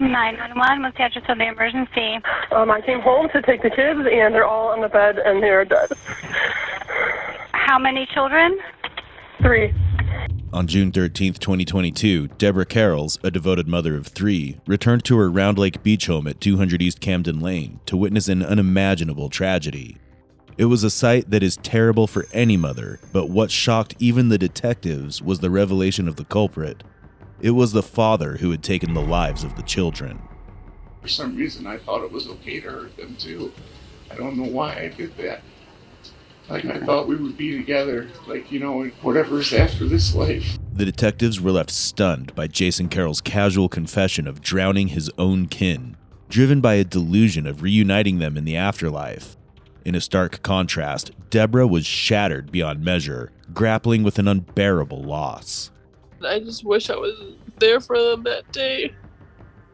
911, what's the address of the emergency? I came home to take the kids, and they're all on the bed, and they're dead. How many children? 3. On June 13, 2022, Deborah Karels, a devoted mother of 3, returned to her Round Lake Beach home at 200 East Camden Lane to witness an unimaginable tragedy. It was a sight that is terrible for any mother, but what shocked even the detectives was the revelation of the culprit. It was the father who had taken the lives of the children. For some reason, I thought it was okay to hurt them too. I don't know why I did that. Like, I thought we would be together, like, you know, whatever's after this life. The detectives were left stunned by Jason Karels' casual confession of drowning his own kin, driven by a delusion of reuniting them in the afterlife. In a stark contrast, Deborah was shattered beyond measure, grappling with an unbearable loss. I just wish I was there for them that day.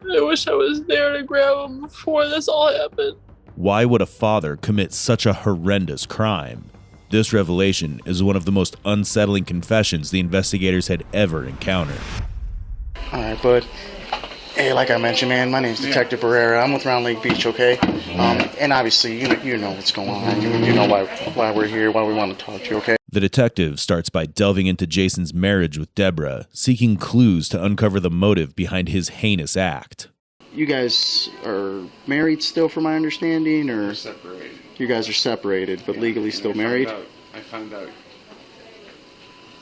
I wish I was there to grab them before this all happened. Why would a father commit such a horrendous crime? This revelation is one of the most unsettling confessions the investigators had ever encountered. All right, bud. Hey, like I mentioned, man, my name's Detective Barrera. I'm with Round Lake Beach, okay? And obviously, you know what's going on. You know why we're here, why we want to talk to you, okay? The detective starts by delving into Jason's marriage with Deborah, seeking clues to uncover the motive behind his heinous act. You guys are married still, from my understanding, or? We're separated. You guys are separated, but legally still married? I found out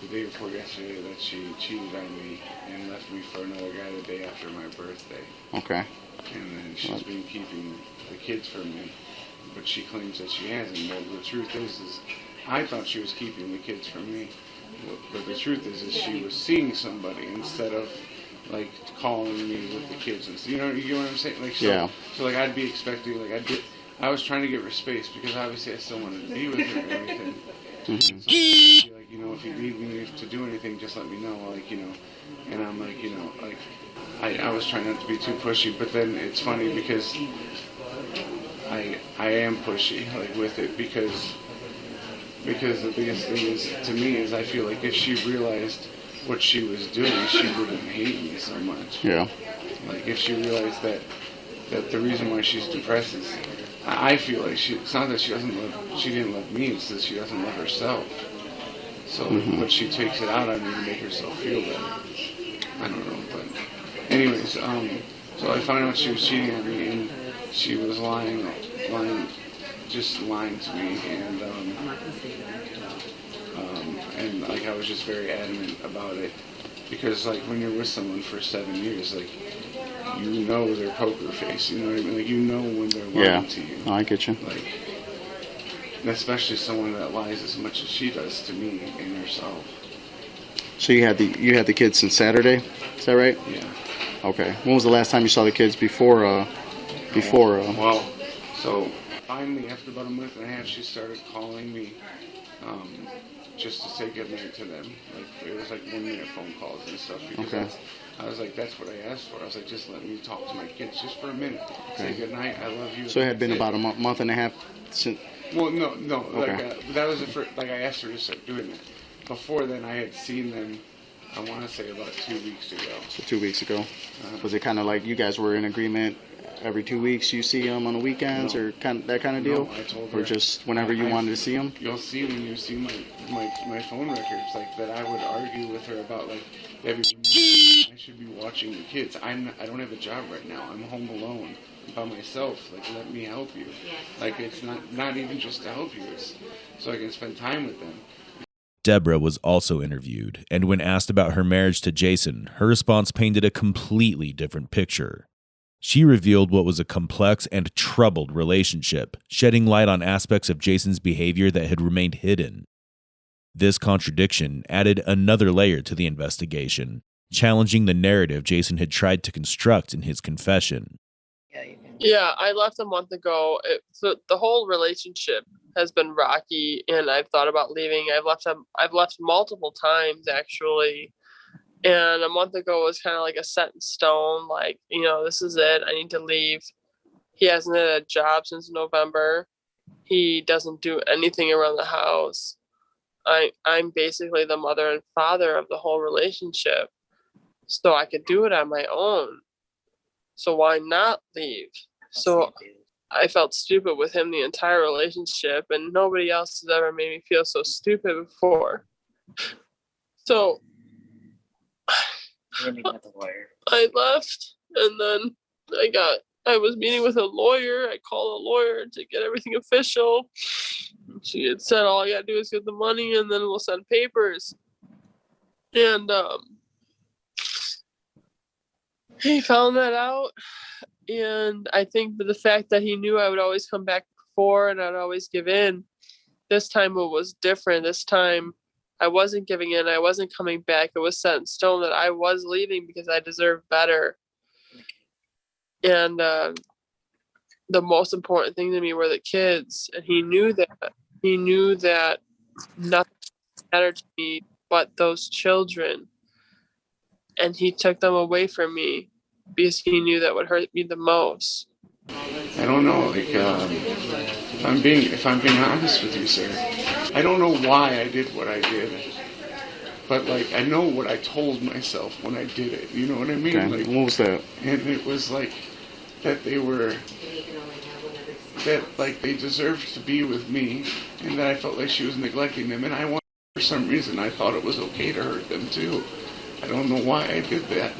the day before yesterday that she cheated on me and left me for another guy the day after my birthday. Okay. And then she's been keeping the kids from me, but she claims that she hasn't. Well, the truth is I thought she was keeping the kids from me, but the truth is she was seeing somebody instead of like calling me with the kids and you know what I'm saying? Like, so, yeah. So like I'd be expecting, like I was trying to give her space because obviously I still wanted to be with her and everything. Mm-hmm. So, like, you know, if you need me to do anything, just let me know. Like, you know, and I'm like, you know, like I was trying not to be too pushy, but then it's funny because I am pushy, like, with it because the biggest thing is to me is I feel like if she realized what she was doing, she wouldn't hate me so much. Yeah. Like if she realized that the reason why she's depressed is, I feel like it's not that she didn't love me, it's that she doesn't love herself. So, but she takes it out on me to make herself feel better. I don't know, but anyways, so I found out she was cheating on me, and she was lying to me, and like I was just very adamant about it, because like when you're with someone for 7 years, like you know their poker face, you know what I mean? Like you know when they're lying to you. Oh, I get you. Like, especially someone that lies as much as she does to me and herself. So you had the kids since Saturday, is that right? Yeah. Okay. When was the last time you saw the kids before? Well, so finally after about a month and a half, she started calling me, just to say goodnight to them. Like it was like 1-minute phone calls and stuff. Because I was like, that's what I asked for. I was like, just let me talk to my kids just for a minute. Say goodnight. I love you. So it had been about a month and a half since. Well, no. Okay. Like that was the first. Like I asked her to start doing it. Before then, I had seen them. I want to say about 2 weeks ago. So 2 weeks ago. Was it kind of like you guys were in agreement? Every 2 weeks you see them on the weekends, or that kind of deal? No, I told her. Or just whenever you wanted to see them? You'll see when you see my phone records, like that I would argue with her about like I should be watching the kids. I don't have a job right now. I'm home alone by myself. Like let me help you. Like it's not even just to help you. It's so I can spend time with them. Deborah was also interviewed, and when asked about her marriage to Jason, her response painted a completely different picture. She revealed what was a complex and troubled relationship, shedding light on aspects of Jason's behavior that had remained hidden. This contradiction added another layer to the investigation, challenging the narrative Jason had tried to construct in his confession. Yeah, I left a month ago. So the whole relationship has been rocky, and I've thought about leaving. I've left multiple times, actually. And a month ago was kind of like a set in stone, like, you know, this is it. I need to leave. He hasn't had a job since November. He doesn't do anything around the house. I'm basically the mother and father of the whole relationship. So I could do it on my own. So why not leave? So I felt stupid with him the entire relationship, and nobody else has ever made me feel so stupid before. So I left, and then I was meeting with a lawyer. I called a lawyer to get everything official. She had said all I gotta do is get the money, and then we'll send papers. And he found that out, and I think the fact that he knew I would always come back before and I'd always give in, this time it was different. This time I wasn't giving in. I wasn't coming back. It was set in stone that I was leaving because I deserved better. And the most important thing to me were the kids. And he knew that. He knew that nothing mattered to me but those children. And he took them away from me because he knew that would hurt me the most. I don't know, like, if I'm being honest with you, sir, I don't know why I did what I did, but like, I know what I told myself when I did it. You know what I mean? Okay. Like, What was that? and it was like that they deserved to be with me, and that I felt like she was neglecting them, and for some reason, I thought it was okay to hurt them too. I don't know why I did that.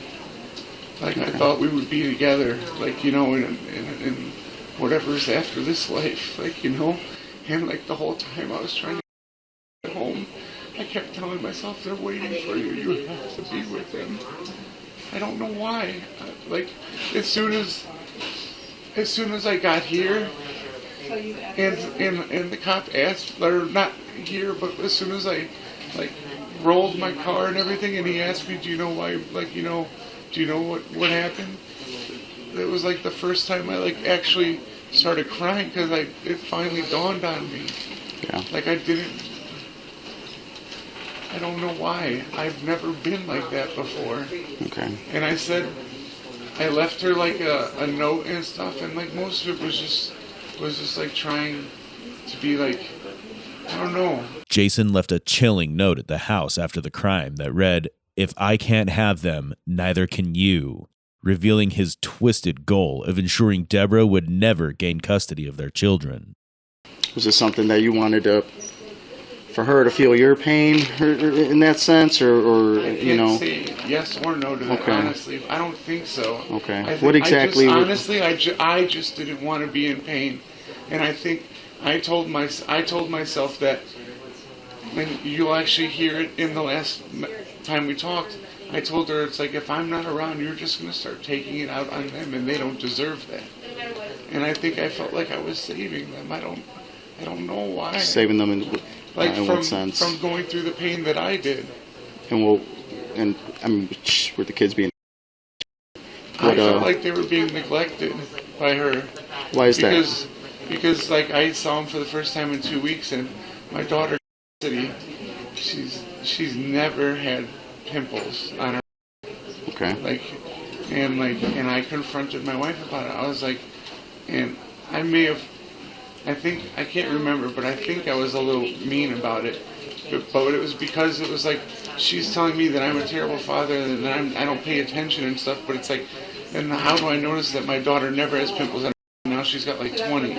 Like, I thought we would be together, like, you know, in whatever's after this life, like, you know, and like the whole time I was trying to get home, I kept telling myself, they're waiting for you, you have to be with them. I don't know why. Like, as soon as I got here, and the cop asked, or not here, but as soon as I, like, rolled my car and everything, and he asked me, do you know why, like, you know, do you know what happened? It was like the first time I like actually started crying because it finally dawned on me. Yeah. Like I don't know why. I've never been like that before. Okay. And I said, I left her like a note and stuff, and like most of it was just like trying to be like, I don't know. Jason left a chilling note at the house after the crime that read, "If I can't have them, neither can you," revealing his twisted goal of ensuring Deborah would never gain custody of their children. Was this something that you wanted for her to feel your pain in that sense, or you know? I can't say yes or no to that, Okay. honestly. I don't think so. Okay. What exactly? I just didn't want to be in pain, and I think I told myself that, and you'll actually hear it in the last time we talked. I told her, it's like, if I'm not around, you're just going to start taking it out on them, and they don't deserve that. And I think I felt like I was saving them. I don't know why. Saving them in what sense? From going through the pain that I did. And I mean, were the kids being? I felt like they were being neglected by her. Why is that? Because like I saw them for the first time in 2 weeks, and my daughter, she's never had pimples on her. Okay. And I confronted my wife about it. I was like, and I can't remember, but I think I was a little mean about it. But it was because it was like, she's telling me that I'm a terrible father and that I don't pay attention and stuff, but it's like, then how do I notice that my daughter never has pimples on her? Now she's got like 20.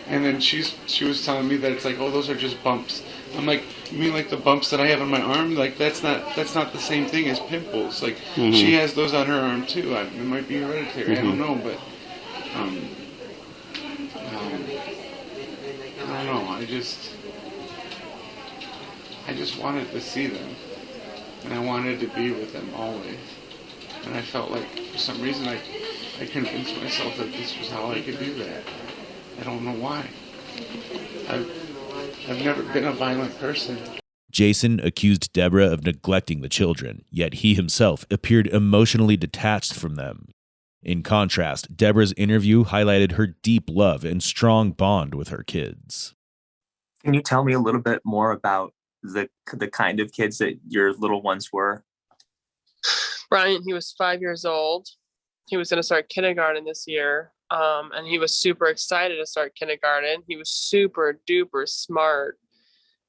And then she was telling me that it's like, oh, those are just bumps. I'm like, you mean like the bumps that I have on my arm? Like that's not the same thing as pimples. Like she has those on her arm too. It might be hereditary. I don't know, but I don't know. I just wanted to see them, and I wanted to be with them always. And I felt like for some reason I convinced myself that this was how I could do that. I don't know why. I've never been a violent person. Jason accused Deborah of neglecting the children, yet he himself appeared emotionally detached from them. In contrast, Deborah's interview highlighted her deep love and strong bond with her kids. Can you tell me a little bit more about the kind of kids that your little ones were? Brian, he was 5 years old. He was going to start kindergarten this year. And he was super excited to start kindergarten. He was super duper smart.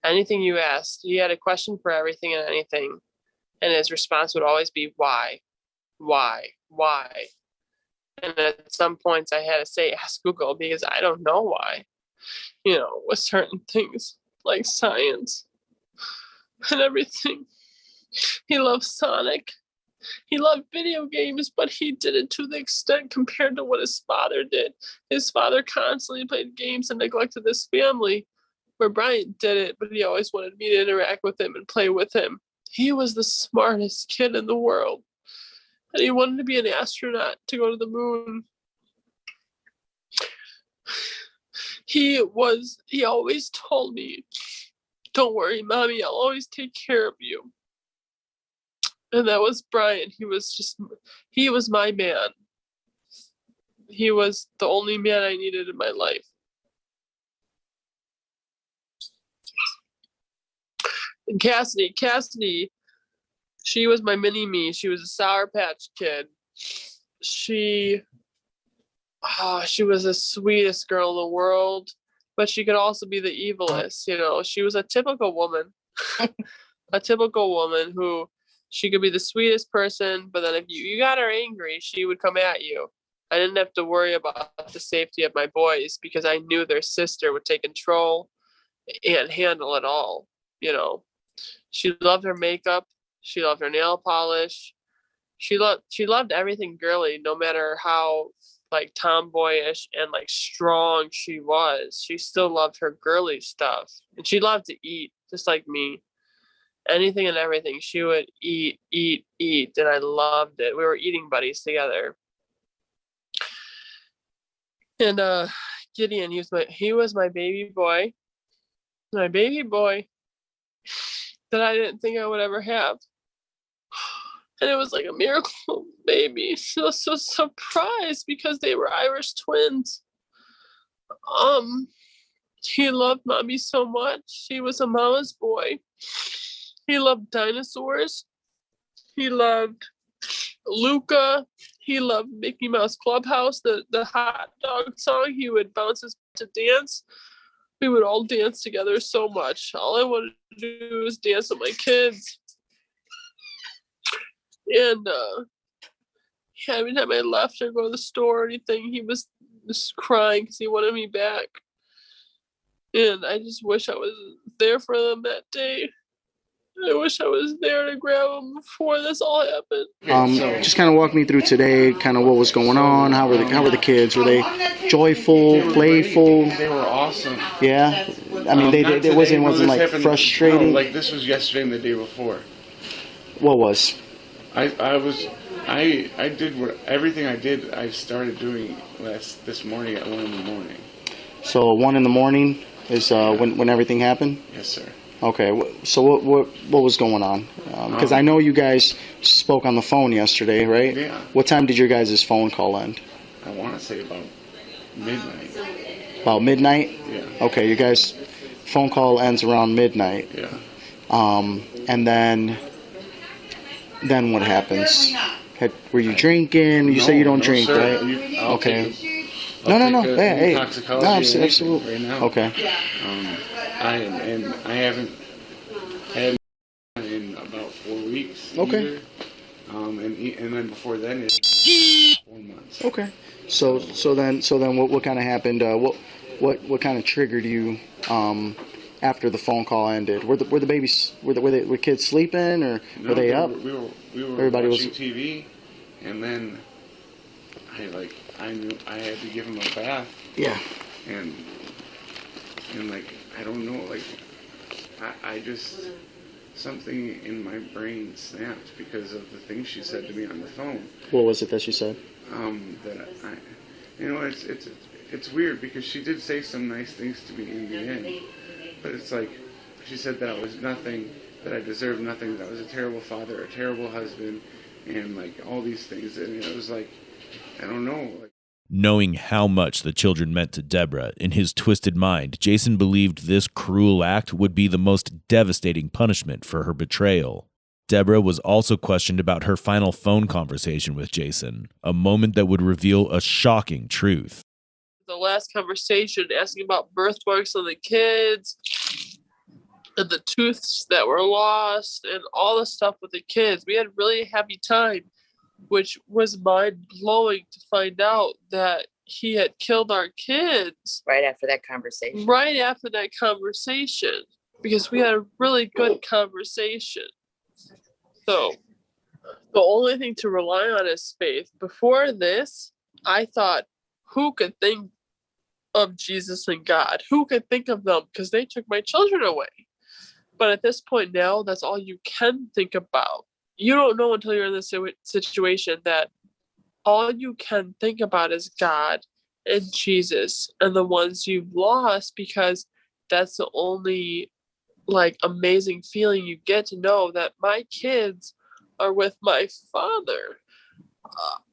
Anything you asked, he had a question for everything and anything. And his response would always be, why? Why? Why? And at some points I had to say, ask Google, because I don't know why, with certain things like science and everything. He loved Sonic. He loved video games, but he did it to the extent compared to what his father did. His father constantly played games and neglected his family, where Brian did it, but he always wanted me to interact with him and play with him. He was the smartest kid in the world, and he wanted to be an astronaut to go to the moon. He always told me, "Don't worry, Mommy, I'll always take care of you." And that was Brian. He was my man. He was the only man I needed in my life. And Cassidy, she was my mini-me. She was a Sour Patch Kid. She was the sweetest girl in the world, but she could also be the evilest. She was a typical woman. A typical woman who, she could be the sweetest person, but then if you got her angry, she would come at you. I didn't have to worry about the safety of my boys because I knew their sister would take control and handle it all. She loved her makeup. She loved her nail polish. She loved everything girly, no matter how like tomboyish and like strong she was. She still loved her girly stuff, and she loved to eat just like me. Anything and everything, she would eat, and I loved it. We were eating buddies together. And Gideon, he was my baby boy that I didn't think I would ever have. And it was like a miracle baby. I was so surprised because they were Irish twins. He loved Mommy so much. He was a mama's boy. He loved dinosaurs. He loved Luca. He loved Mickey Mouse Clubhouse, the hot dog song. He would bounce us to dance. We would all dance together so much. All I wanted to do was dance with my kids. And every time I left or go to the store or anything, he was just crying because he wanted me back. And I just wish I was there for them that day. I wish I was there to grab them before this all happened. Just kind of walk me through today, kind of what was going on. How were the kids? Were they joyful, playful? They were awesome. Yeah, I mean, it wasn't like frustrating. No, like this was yesterday and the day before. What was? I did everything I did. I started doing this morning at 1 a.m. So 1 a.m. is when everything happened. Yes, sir. Okay, so what was going on? Because I know you guys spoke on the phone yesterday, right? Yeah. What time did your guys' phone call end? I want to say about midnight. About midnight? Yeah. Okay, you guys' phone call ends around midnight. Yeah. And then what happens? Were you drinking? You say you don't drink, sir. right? Okay. No. Hey. Toxicology No, absolutely. right now. Okay. I haven't had in about 4 weeks. Okay. Either. And then before then it's 4 months. Okay. So then what kind of happened? What kind of triggered you after the phone call ended? Were the babies were kids sleeping or No, were they up? We were Everybody watching was TV, and then I knew I had to give him a bath. Yeah. And like I don't know, like I just something in my brain snapped because of the things she said to me on the phone. What was it that she said? That it's weird because she did say some nice things to me in the end, but it's like she said that I was nothing, that I deserved nothing, that I was a terrible father, a terrible husband, and like all these things, and it was like I don't know. Knowing how much the children meant to Deborah, in his twisted mind, Jason believed this cruel act would be the most devastating punishment for her betrayal. Deborah was also questioned about her final phone conversation with Jason, a moment that would reveal a shocking truth. The last conversation asking about birthmarks on the kids and the tooths that were lost and all the stuff with the kids. We had a really happy time. which was mind-blowing to find out that he had killed our kids Right after that conversation. right after that conversation, because we had a really good conversation. So the only thing to rely on is faith. Before this, I thought, who could think of Jesus and God? Who could think of them? Because they took my children away. But at this point now, that's all you can think about. You don't know until you're in this situation that all you can think about is God and Jesus and the ones you've lost, because that's the only like amazing feeling you get to know that my kids are with my father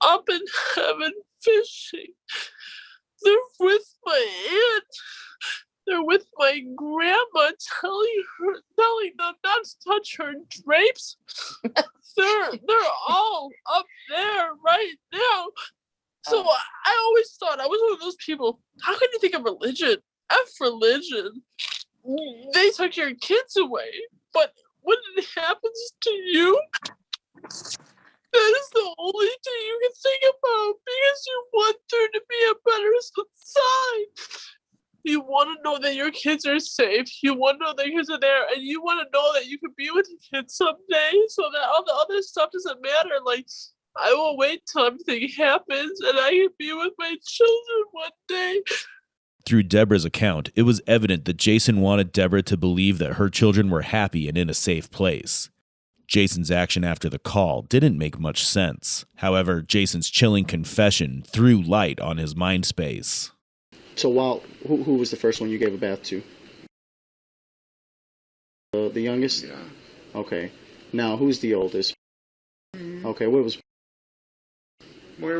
up in heaven fishing. They're with my aunt. They're with my grandma, telling them not to touch her drapes. They're all up there right now. So I always thought I was one of those people. How can you think of religion? F religion. They took your kids away, but when it happens to you, that is the only thing you can think about, because you want there to be a better side. You want to know that your kids are safe. You want to know that your kids are there, and you want to know that you can be with your kids someday, so that all the other stuff doesn't matter. Like, I will wait till everything happens, and I can be with my children one day. Through Deborah's account, it was evident that Jason wanted Deborah to believe that her children were happy and in a safe place. Jason's action after the call didn't make much sense. However, Jason's chilling confession threw light on his mind space. So who was the first one you gave a bath to? The youngest? Yeah. Okay. Now, who's the oldest? Mm-hmm. Okay, Where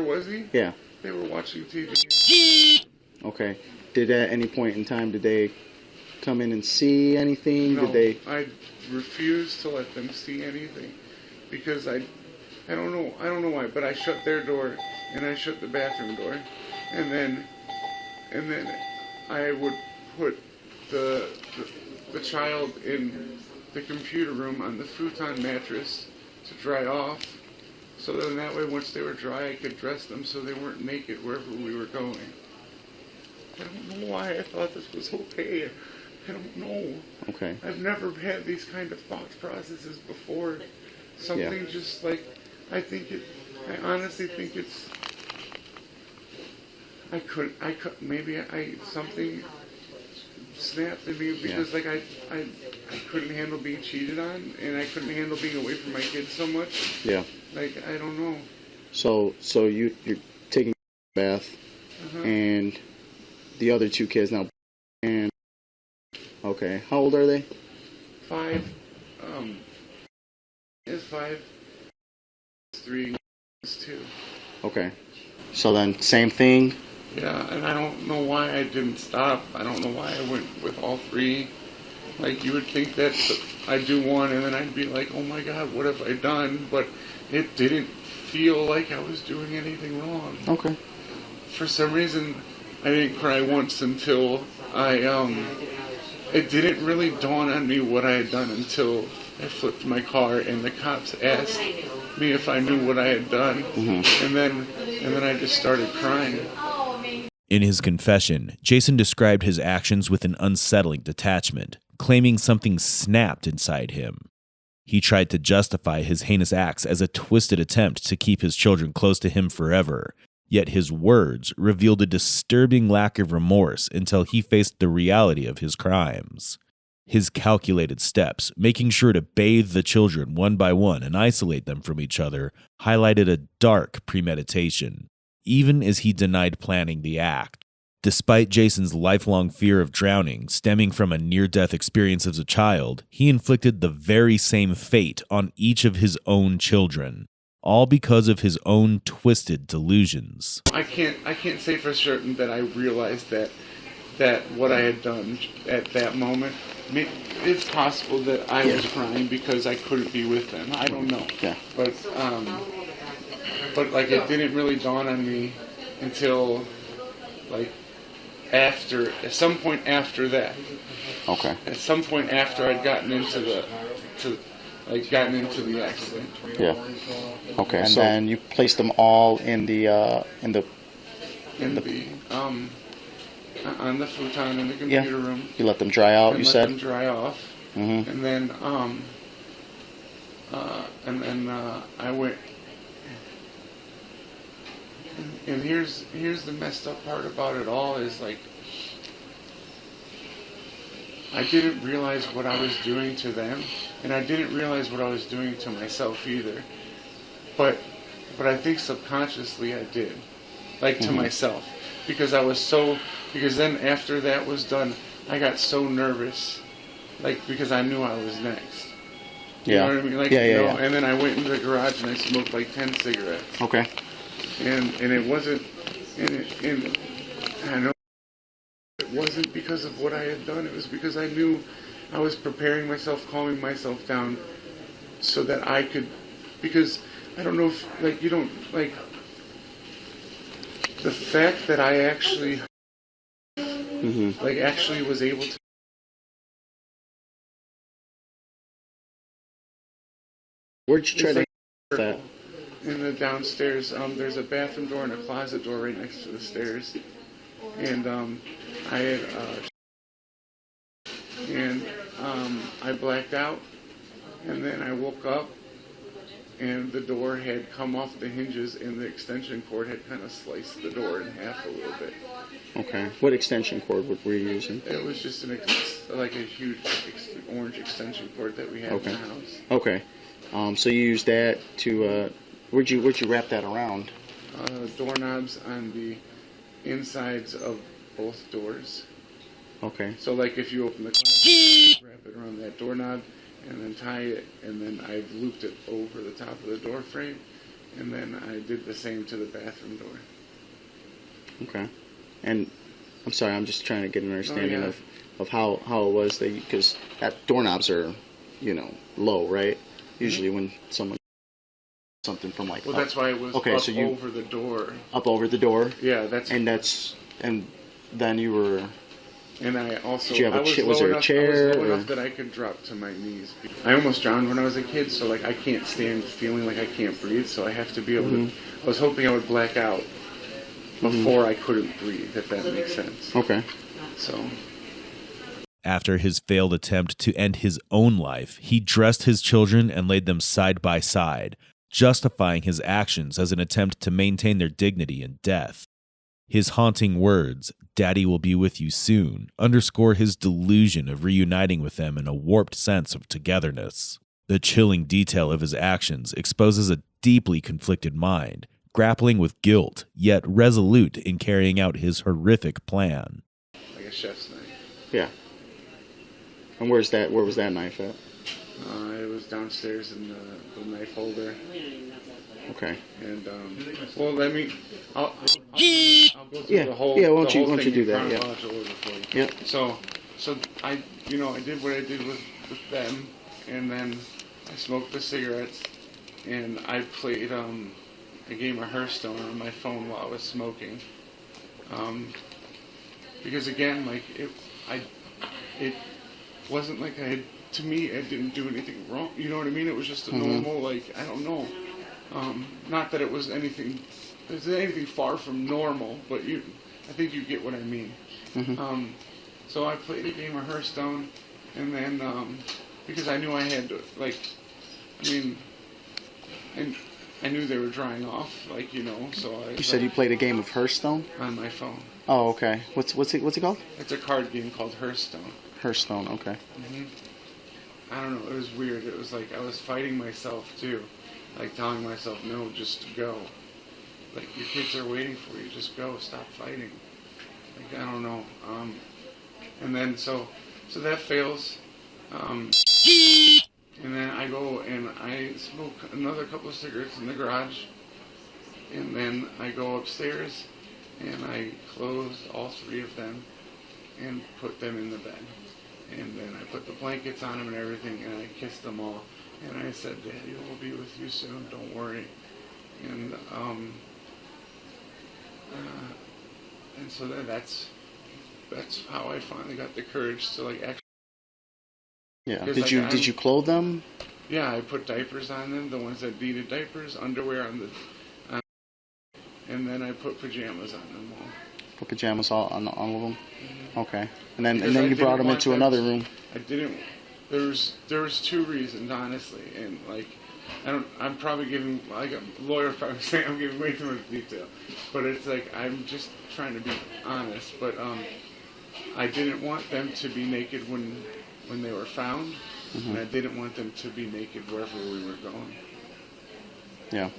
was he? Yeah. They were watching TV. Okay. Did at any point in time, did they come in and see anything? No, Did they? I refused to let them see anything, because I don't know why, but I shut their door and I shut the bathroom door, and then I would put the child in the computer room on the futon mattress to dry off, so then that way once they were dry I could dress them so they weren't naked wherever we were going. I don't know why I thought this was okay. I don't know. Okay. I've never had these kind of thought processes before. Something just like, I honestly think it's, maybe something snapped in me, because like I couldn't handle being cheated on, and I couldn't handle being away from my kids so much. Yeah. Like, I don't know. So you're taking a bath, and the other two kids now, and okay, how old are they? 5. Is 5. 3. Is 2. Okay. So then, same thing. Yeah, and I don't know why I didn't stop. I don't know why I went with all 3. Like, you would think that I'd do one and then I'd be like, oh my God, what have I done? But it didn't feel like I was doing anything wrong. Okay. For some reason, I didn't cry once until it didn't really dawn on me what I had done until I flipped my car and the cops asked me if I knew what I had done. And then I just started crying. In his confession, Jason described his actions with an unsettling detachment, claiming something snapped inside him. He tried to justify his heinous acts as a twisted attempt to keep his children close to him forever, yet his words revealed a disturbing lack of remorse until he faced the reality of his crimes. His calculated steps, making sure to bathe the children one by one and isolate them from each other, highlighted a dark premeditation, even as he denied planning the act. Despite Jason's lifelong fear of drowning stemming from a near-death experience as a child, he inflicted the very same fate on each of his own children, all because of his own twisted delusions. I can't say for certain that I realized that what I had done at that moment. It's possible that I was crying because I couldn't be with them. I don't know. Yeah. But like, it didn't really dawn on me until like at some point after that. Okay. At some point after I'd gotten into like gotten into the accident. Yeah. Okay. And then you placed them all in the On the futon in the computer room. You let them dry out. And You let said. them dry off. Mm-hmm. And then I went. And here's the messed up part about it all is like I didn't realize what I was doing to them, and I didn't realize what I was doing to myself either. But I think subconsciously I did, like to myself, because then after that was done, I got so nervous, like because I knew I was next. You know what I mean? Like, yeah. And then I went into the garage and I smoked like 10 cigarettes. Okay. And it wasn't, and I know it wasn't because of what I had done. It was because I knew I was preparing myself, calming myself down, so that I could, because I don't know if, like, you don't, like, the fact that I actually, like, actually was able to. Where'd you try to that? In the downstairs, there's a bathroom door and a closet door right next to the stairs, and I had I blacked out, and then I woke up, and the door had come off the hinges, and the extension cord had kind of sliced the door in half a little bit. Okay. What extension cord were you using? It was just like a huge orange extension cord that we had in the house. Okay. So you used that to. Where'd you wrap that around? Doorknobs on the insides of both doors. Okay. So like if you open the closet, wrap it around that doorknob, and then tie it, and then I've looped it over the top of the door frame, and then I did the same to the bathroom door. Okay. And I'm sorry, I'm just trying to get an understanding of how it was that, because doorknobs are, low, right? Usually when someone something from like well, that's why it was over the door. Up over the door. Yeah, and then you were. And I also Did you have was there a chair? I was low enough that I could drop to my knees. I almost drowned when I was a kid, so like I can't stand feeling like I can't breathe, so I have to be able to. I was hoping I would black out before I couldn't breathe, if that makes sense. Okay. So. After his failed attempt to end his own life, he dressed his children and laid them side by side, justifying his actions as an attempt to maintain their dignity in death. His haunting words, "Daddy will be with you soon," underscore his delusion of reuniting with them in a warped sense of togetherness. The chilling detail of his actions exposes a deeply conflicted mind, grappling with guilt, yet resolute in carrying out his horrific plan. Like a chef's knife. Yeah. And where was that knife at? It was downstairs in the knife holder. Okay. And well, I'll go through the whole. Yeah. Why don't you thing do in that? chronological order for you. Yeah. So I did what I did with them, and then I smoked the cigarettes, and I played a game of Hearthstone on my phone while I was smoking. Because again, like it wasn't like to me, I didn't do anything wrong. You know what I mean? It was just a normal, like, I don't know. Not that it was anything far from normal, but I think you get what I mean. So I played a game of Hearthstone, and then, because I knew I had to, like, and I knew they were drying off, like, so I... You said you played a game of Hearthstone? On my phone. Oh, okay. What's it called? It's a card game called Hearthstone. Hearthstone, okay. I don't know, it was weird. It was like I was fighting myself, too. Like, telling myself, no, just go. Like, your kids are waiting for you, just go, stop fighting. Like, I don't know. And then, so that fails. And then I go and I smoke another couple of cigarettes in the garage. And then I go upstairs and I close all three of them and put them in the bed. And then I put the blankets on them and everything, and I kissed them all. And I said, "Daddy will be with you soon, don't worry." And so that's how I finally got the courage to, like, actually. Yeah. Did you clothe them? Yeah, I put diapers on them, the ones that needed diapers, underwear and then I put pajamas on them all. Put pajamas on all of them. Okay. And then Because I you brought didn't them want into them another to- room. I didn't. There was two reasons, honestly, and like, I'm probably giving, like a lawyer probably saying I'm giving way too much detail, but it's like I'm just trying to be honest. But I didn't want them to be naked when they were found, and I didn't want them to be naked wherever we were going. Yeah.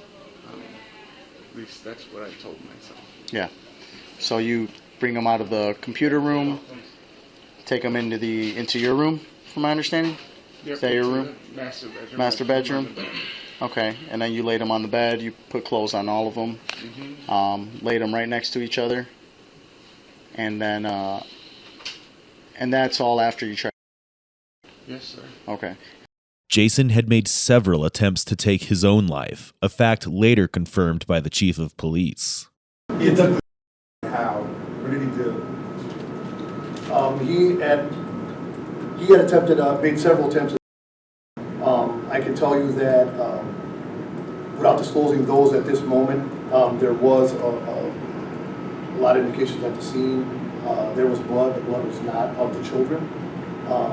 At least that's what I told myself. Yeah. So you bring them out of the computer room, take them into your room, from my understanding. Yep, Is that your into room? the master bedroom. Master I put 'em bedroom? on the bed. Okay. And then you laid them on the bed. You put clothes on all of them. Laid them right next to each other. And then, and that's all after you tried. Yes, sir. Okay. Jason had made several attempts to take his own life, a fact later confirmed by the chief of police. He took how? What did he do? He had attempted, made several attempts. I can tell you that without disclosing those at this moment, there was a lot of indications at the scene. There was blood. The blood was not of the children.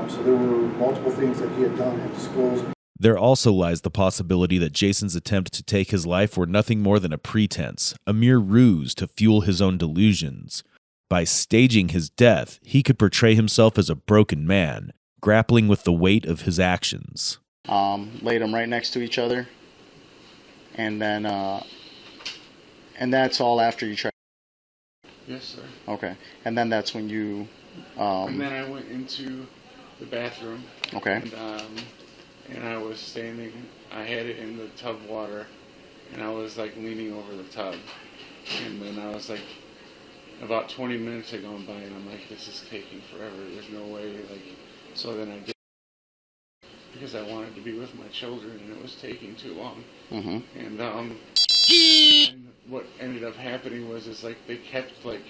So there were multiple things that he had done and disclosed. There also lies the possibility that Jason's attempt to take his life were nothing more than a pretense, a mere ruse to fuel his own delusions. By staging his death, he could portray himself as a broken man, grappling with the weight of his actions. Laid them right next to each other. And then, and that's all after you tried. Yes, sir. Okay. And then that's when you, And then I went into the bathroom. okay. And I was standing. I had it in the tub water, and I was like leaning over the tub. And then I was like, about 20 minutes had gone by, and I'm like, this is taking forever. There's no way. Like, so then I did, because I wanted to be with my children, and it was taking too long. And what ended up happening was, is like they kept like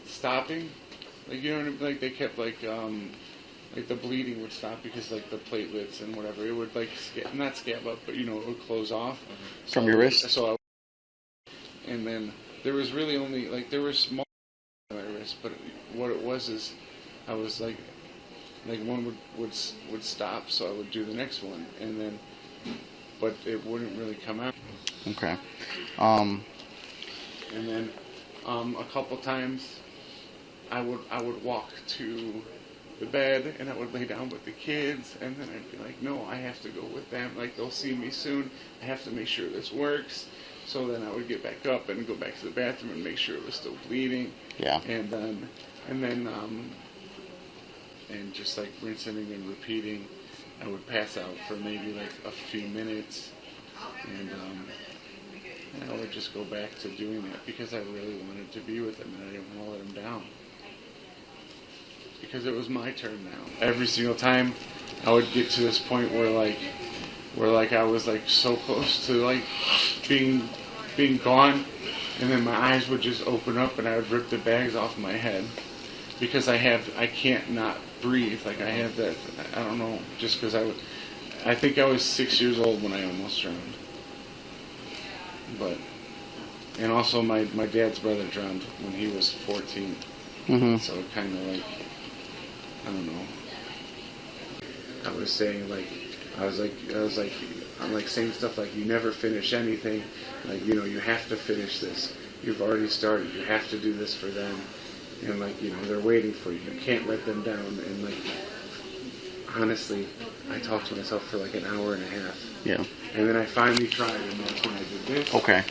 stopping, like, you know what I mean? Like they kept like the bleeding would stop because like the platelets and whatever, it would like not scab up, but you know, it would close off From your wrist? So and then there was really only like there was small on my wrist, but what it was is I was like one would stop, so I would do the next one, and then but it wouldn't really come out. Okay. And then a couple times I would walk to the bed and I would lay down with the kids, and then I'd be like, no, I have to go with them. Like, they'll see me soon. I have to make sure this works. So then I would get back up and go back to the bathroom and make sure it was still bleeding. Yeah. And then and just like rinsing and repeating. I would pass out for maybe like a few minutes, and I would just go back to doing that because I really wanted to be with him and I didn't want to let him down. Because it was my turn now. Every single time I would get to this point where I was like so close to like being gone, and then my eyes would just open up and I would rip the bags off my head because I can't not breathe. Like I have that, I don't know, just because I think I was 6 years old when I almost drowned. But, and also my dad's brother drowned when he was 14. So it kind of like, I don't know. I was saying like, I'm like saying stuff like, you never finish anything. Like, you know, you have to finish this. You've already started. You have to do this for them. And like, you know, they're waiting for you. You can't let them down. And like, honestly, I talked to myself for like an hour and a half. Yeah. And then I finally tried, and that's when I did this. Okay.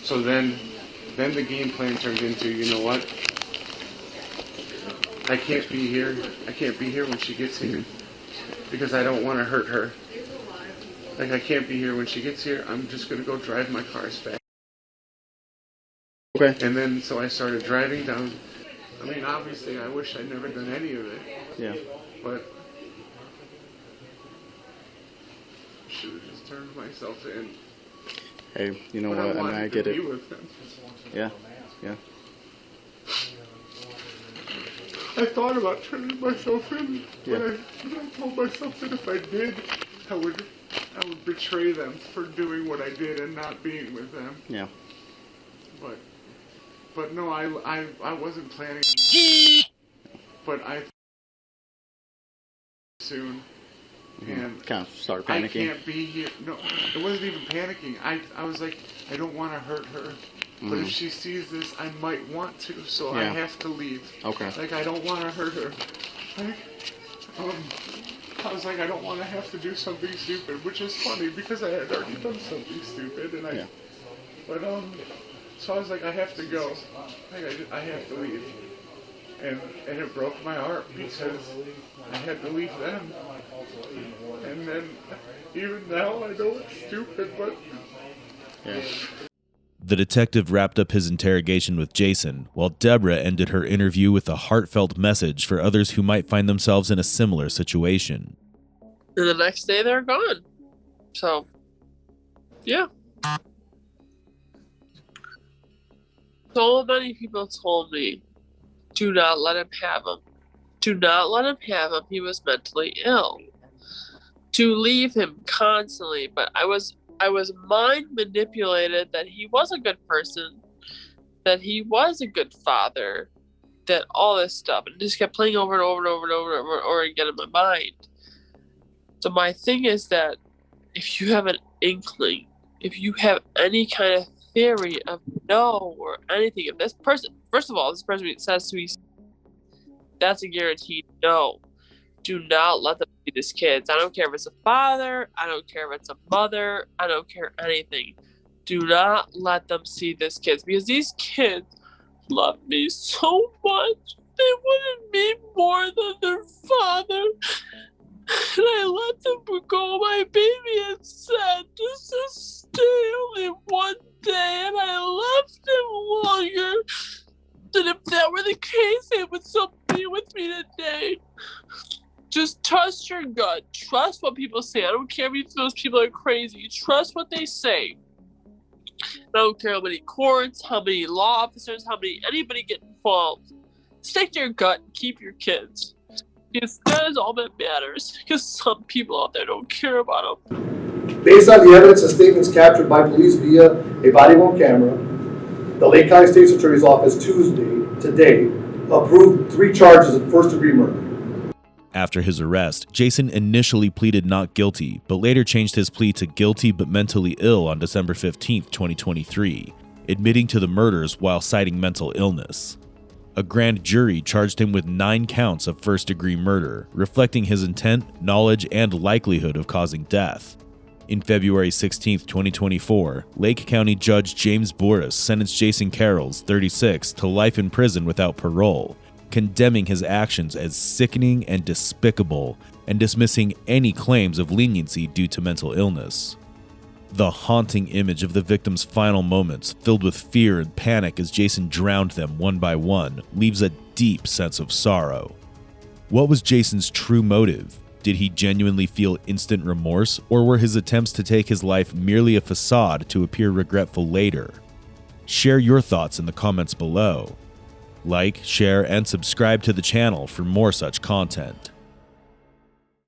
So then the game plan turned into, you know what? I can't be here. I can't be here when she gets here because I don't want to hurt her. Like, I can't be here when she gets here. I'm just going to go drive my car as fast. Okay. And then, so I started driving down. I mean, obviously, I wish I'd never done any of it. Yeah. But I should have just turned myself in. Hey, you know But what? I mean, I get to it. be with him. Yeah. Yeah. I thought about turning myself in, Yeah. but I told myself that if I did, I would betray them for doing what I did and not being with them. Yeah. But no, I wasn't planning. But I soon. And kind of start I panicking. can't be here. No, it wasn't even panicking. I was like, I don't want to hurt her. But if she sees this, I might want to, so I Yeah. have to leave. Okay. Like, I don't want to hurt her. Like, I was like, I don't want to have to do something stupid, which is funny because I had already done something stupid, and Yeah. but so I was like, I have to go. Like, I have to leave. And it broke my heart because I had to leave them. And then, even now, I know it's stupid, but... Yeah. The detective wrapped up his interrogation with Jason, while Deborah ended her interview with a heartfelt message for others who might find themselves in a similar situation. And the next day they're gone. So, yeah. So many people told me, do not let him have him. Do not let him have him. He was mentally ill. To leave him constantly, but I was mind manipulated that he was a good person, that he was a good father, that all this stuff, and just kept playing over and over and over and over and over again in my mind. So my thing is that if you have an inkling, if you have any kind of theory of no or anything, if this person, first of all, this person says to me, that's a guaranteed no. Do not let them see these kids. I don't care if it's a father. I don't care if it's a mother. I don't care anything. Do not let them see these kids because these kids love me so much. They wanted me more than their father. And I let them go. My baby had said just to stay only one day, and I left him longer. And if that were the case, they would still be with me today. Just trust your gut. Trust what people say. I don't care if those people are crazy. Trust what they say. I don't care how many courts, how many law officers, anybody get involved. Stick to your gut and keep your kids. Because that is all that matters. Because some people out there don't care about them. Based on the evidence and statements captured by police via a body-worn camera, the Lake County State's Attorney's Office today, approved 3 charges of first-degree murder. After his arrest, Jason initially pleaded not guilty, but later changed his plea to guilty but mentally ill on December 15, 2023, admitting to the murders while citing mental illness. A grand jury charged him with 9 counts of first-degree murder, reflecting his intent, knowledge, and likelihood of causing death. In February 16, 2024, Lake County Judge James Boris sentenced Jason Karels, 36, to life in prison without parole, condemning his actions as sickening and despicable, and dismissing any claims of leniency due to mental illness. The haunting image of the victim's final moments, filled with fear and panic as Jason drowned them one by one, leaves a deep sense of sorrow. What was Jason's true motive? Did he genuinely feel instant remorse, or were his attempts to take his life merely a facade to appear regretful later? Share your thoughts in the comments below. Like, share, and subscribe to the channel for more such content.